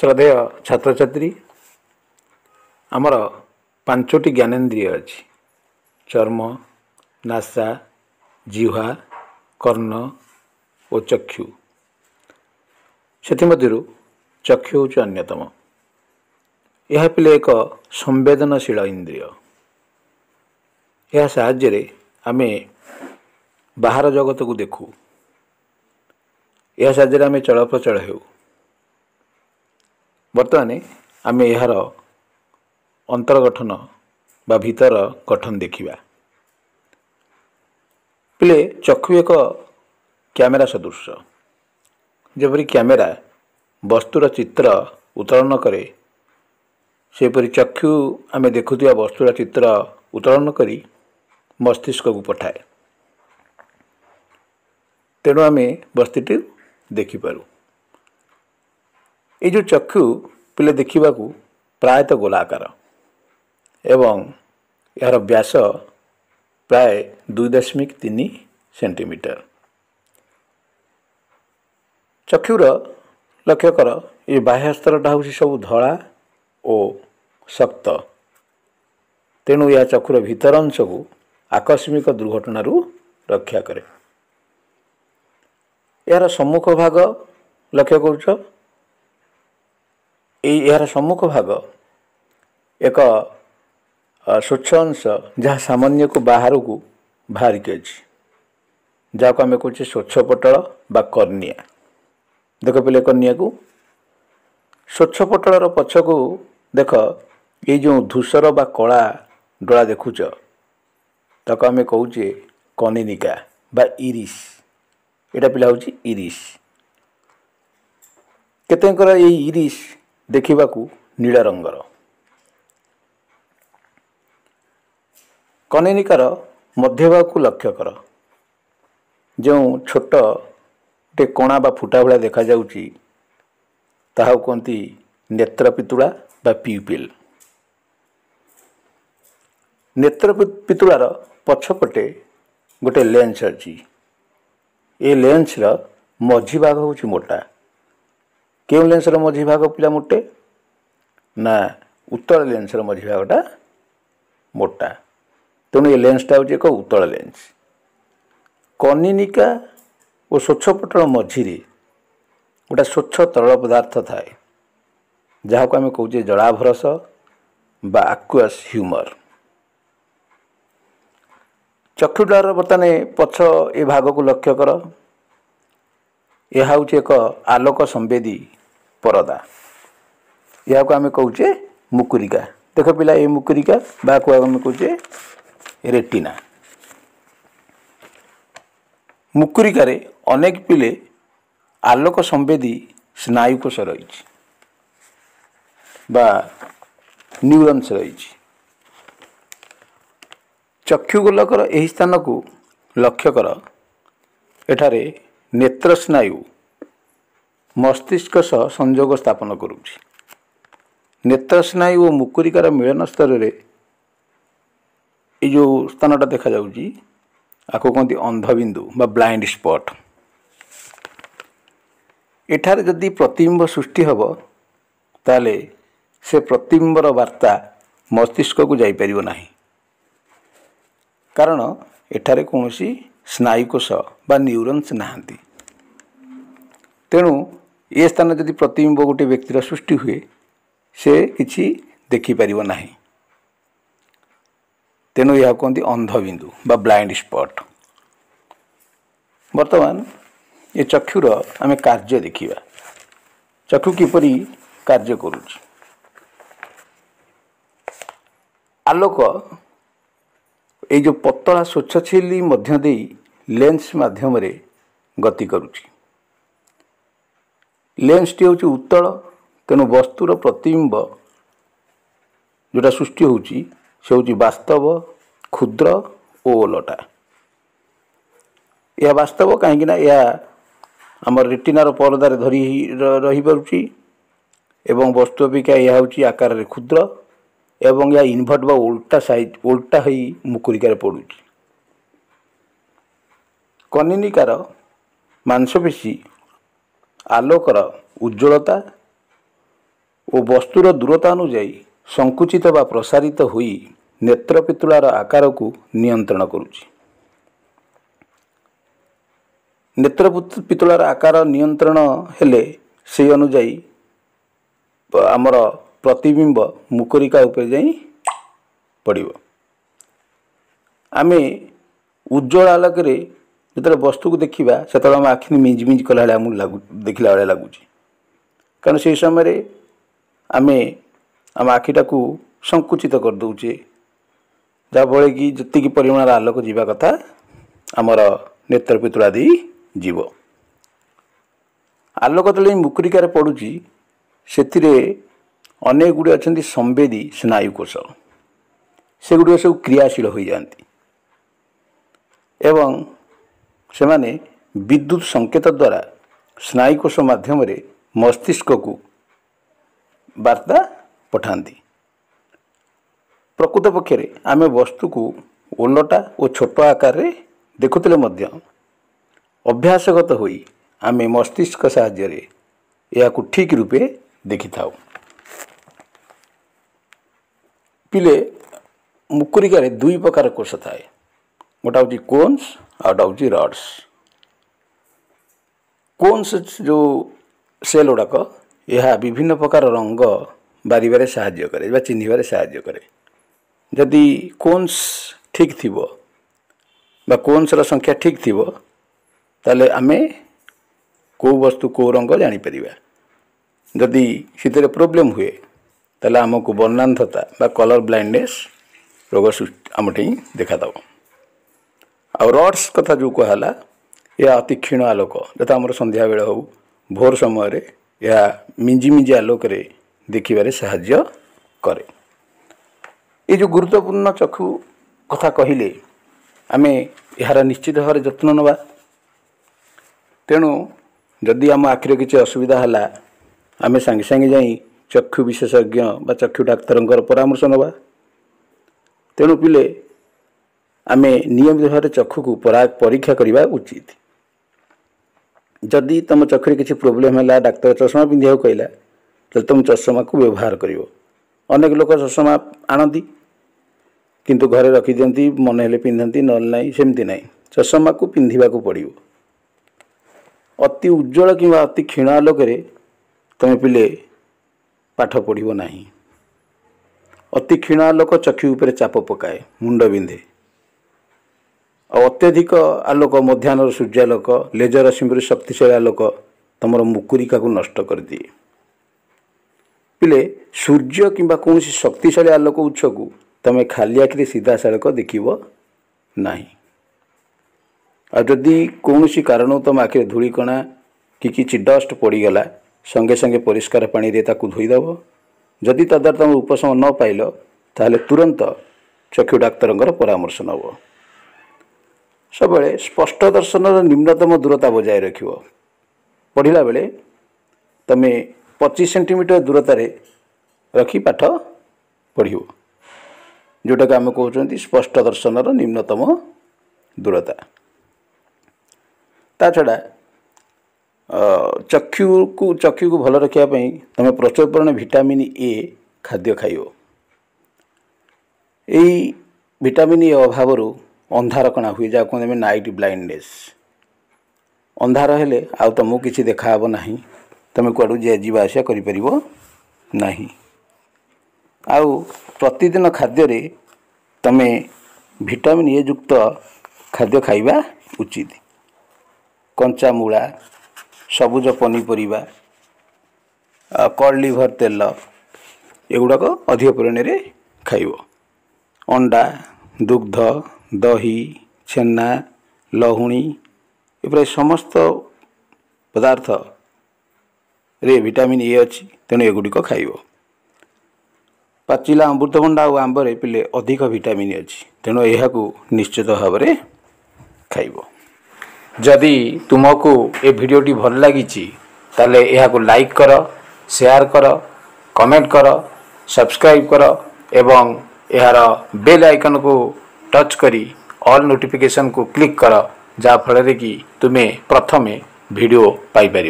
श्रद्धेय छात्र छात्री आमर पांचटी ज्ञानेन्द्रिय अच्छी चर्म नासा जिह्वा कर्ण और चक्षु से चक्षु हूँ अन्यतम। यह पिले एक संवेदनशील इंद्रिय। यह साहाय्य आमे बाहर जगत को देखू। यह साहाय्य आमे चलप्रचल हो। बर्तमान आमे यार अंतर्गठन बा भीतर गठन देखिबा। पिले चक्षु एक कैमेरा सदृश। जपरी कैमेरा वस्तुर चित्र उत्तोलन करे सेपरी चक्षु आमे देखुथिबा वस्तुर चित्र उत्तोलन करी मस्तिष्क को पठाए। तेणु आमे वस्तुटी देखिपारू। ये जो चक्षु पिले देखा प्रायतः गोलाकार एवं यार व्यास प्राय 2.3 सेंटीमीटर। चक्षुर लक्ष्य कर ये बाह्यस्तरटा हूँ सब धला और शक्त। तेणु यह चक्षुर भीतर अंश को आकस्मिक दुर्घटन रक्षा करे। यार सम्मुख भाग लक्ष्य करुच। यार सम्मुख भाग एक स्वच्छ अंश जहाँ सामान्य को बाहर को बाहर के अच्छी जहाँ को आम कहे स्वच्छ पटल बा कर्निया। देख पे कर्निया को स्वच्छ पटलर पछ को देख ये जो धूसर बा कला डोला देखुच ताको आम कहे कनिनिका बा इरिस। एटा पिला हूँ इरिस। केतेकर ये इरिस देखा नीला रंगर। कनिनिकार मध्यभाग को लक्ष्य कर। जो छोट गोटे कणा बा फुटा भाया देखा जाउची ताहा कहती नेत्र पितुड़ा बा प्यूपिल। नेत्र पितुड़ार पछपटे गोटे लेंस अच्छी। ये लेंस मझी भाग हूँ मोटा। क्यों लेंस मझी भाग पिला मोटे ना उत्तल लेंस मझी भागटा मोटा। तेणु ये लेंसटा हूँ एक उत्तल लेंस। कनिनिका और स्वच्छ पटल मझी गोटे स्वच्छ तरल पदार्थ थाए जहाँ को आम कहे जलाभरस बा आक्वास ह्यूमर। चक्षुटार बर्तमान पछ ए भाग को लक्ष्य कर। यह हूँ एक आलोक संवेदी परदा। यह को आम कहे मुकुरिका। देख पिला ये मुकुरिका बा को आम कहे रेटिना। मुकुरिकार अनेक पिले आलोक संवेदी स्नायुकोश रही बा न्यूरन्स रही। चक्षुगोलकर यही स्थान को लक्ष्य कर। एठारे नेत्र स्नायु मस्तिष्क सह संयोग स्थापन करुछि। नेत्र स्नायु और मुकुरिकार मिलन स्तर रे ये जो स्थानटा देखा जाउछि आको कहते अंधबिंदु बा ब्लाइंड स्पॉट। एठारे जदि प्रतिबिंब सृष्टि हब ताले से प्रतिबिंबर वार्ता मस्तिष्क को जाई परिबो नाही। कारण एठारे कौनसी स्नायुकोश बा न्यूरन्स नाहांती। तेणु ये स्थान जदि प्रतिबिंब गोटे व्यक्तिर सृष्टि हुए से किछि देखि परिबो नाही। तेणु यह कहते अंधबिंदु बा ब्लाइंड स्पॉट। वर्तमान ये चक्षुर आम कार्य देखिबा। चक्षु किपरि कार्य करुछि। आलोक ये जो पतला स्वच्छ झिल्ली मध्य दे लेंस माध्यम रे गति करुछि। लेंस टी हूँ उत्तल। तेणु वस्तुर प्रतिबिंब जोटा सृष्टि होउछि से हूँ वास्तव क्षुद्र और ओलटा। यह वास्तव कहीं यह आमर रेटिनार परदार धरी रही पारुछि एवं वस्तु अपेक्षा यह हूँ आकार रे क्षुद्र एवं यह इनभर्ट बा उल्टा साइड उल्टा ही मुकुरिकार पड़ुछि। कनिनिकार मांसपेशी आलोकर उज्ज्वलता ଓ ବସ୍ତୁର ଦୂରତା ଅନୁଯାୟୀ संकुचित बा प्रसारित होई नेत्र पितुଳାର आकारକୁ नियंत्रण करुछि। नेत्र पितुଳାର आकार नियंत्रण हेले से अनुଯାयी आमर प्रतिबिंब मुकुरिका उपरे जाई पड़िबो। आमे उज्जवल आलोक रे जेतले वस्तु को देखिबा सेतले हम आखि मिंज मिंज कला हम देखिला वाला लागुछि, कारण से समय रे आमे आम आखिटा को संकुचित कर दउचे, जाफल कि जी परिमाण आलोक जीवा कथा आमर नेत्र पितुला दी जीव। आलोक तले मुकुरिकार पड़ुची से अनेक गुड़े अच्छा संवेदी स्नायुकोश से गुड़ सब क्रियाशील हो जाती एवं से माने विद्युत संकेत द्वारा स्नायुकोश माध्यम मस्तिष्क को वार्ता पठाती। प्रकृत पक्षे आमे वस्तु को ओलटा और छोट आकार रे देखुले मध्य अभ्यासगत होई आमे मस्तिष्क साहाय्य या ठीक रूपे देखि थाउ। पिले मुकुरिकार दुई प्रकार कोष थाए, गोटा हूँ कोन्स आउटा हूँ रड्स। कोन्स जो सेल गुड़ाक यह विभिन्न प्रकार रंग बारिबारे साहाय्य करे बा चिन्हिबारे साहाय्य करे। जदि कोन्स ठीक थिबो बा कोन्स र संख्या ठीक थिबो ताले आमे को वस्तु को रंग जानि परिबा। जदि सितरे प्रॉब्लम हुए ताले हमको वर्णांधता बा कलर ब्लाइंडनेस रोग आमठी देखा दब। आ रड्स कथा जो कहला या अति क्षीण आलोक जता आमर संध्या बेले हो भोर समय या मिंजी मिंजी आलोक रे देखिबारे साहाय्य करे। ये जो गुरुत्वपूर्ण चक्षु कथा कहिले आमे यार निश्चित भाव जत्न नवा। तेणु जदि आम आखिर किसी असुविधा है आमे सांगे सांगे जाई चक्षु विशेषज्ञ बा चक्षु डाक्तर परामर्श नवा। तेणु पिले आमे नियमित भाव चक्षु को परीक्षा करने उचित। जदि तुम चक्षु किसी प्रोब्लेम है डाक्तर चश्मा पिंधा कहला तो तुम चश्मा को व्यवहार कर। अनेक लोक चश्मा आनती किंतु घरे रखी दिखती मन हेले पिंधती ना सेमती ना चश्मा को पिंधा को पड़ो। अति उज्जवल कि अति क्षीण आलोक तुम पिले पाठ पढ़ो ना। अति क्षीण आलोक चक्षु उपर चाप पकाए मुंड बिंधे। अत्यधिक आलोक मध्याह्न सूर्यालोक लेजर रश्मि शक्तिशाली आलोक तुम मुकुरिका को नष्ट कर दिए। पिले सूर्य किंबा कौन शक्तिशाली आलोक उत्स को तुम खाली आखिरी सीधा साड़क देखिब ना। जदि कौन कारण तुम आखिर धूलिकणा कि किसी डस्ट पड़गला संगे संगे परिष्कार पानी रे ताकू धोईदेव। जदि तद्वारा तुम उपशम न पाइल ताहले तुरंत चक्षु डाक्तर परामर्श नब। सब स्पष्ट दर्शन निम्नतम दूरता बजाय रख। पढ़ला बेले तुम 25 सेंटीमीटर दूरतार रखी पाठ पढ़ जोटा कि आम कहते स्पष्ट दर्शन निम्नतम दूरता। ता छड़ा चक्षु को भल रखापी तुम प्रचुर परिमाण विटामिन ए खाद्य खाइब। यही विटामिन ए अभाव अंधार कणा हुए जहाँ कहते नाइट ब्लाइंडनेस। अंधार हेले आ तुमको किसी देखाब ना तुम कड़ू जावास करना। आउ प्रतिदिन खाद्य तुम विटामिन ए युक्त खाद्य खाइबा उचित। कंचा मूला सबुज पनीपरिया कड लिभर तेल एगुड़ाक अधिक परिमाण में खाइब। अंडा दुग्ध दही छेना लहुणी ये प्राय समस्त पदार्थ रे विटामिन ए अच्छी तेणु एगुड़िक खाइब। पाचिला अमृतभंडा और आंबर पिले अधिक विटामिन अच्छी तेणु यह निश्चित भाव में खाइब। जदि तुमको ये भिडियोटी भल लगी ताले यह लाइक कर शेयर कर कमेंट कर सब्सक्राइब कर एवं यार बेल आइकन को टच करी ऑल नोटिफिकेशन को क्लिक कर जहाँ फल कि तुम्हें प्रथमे वीडियो पाई पार।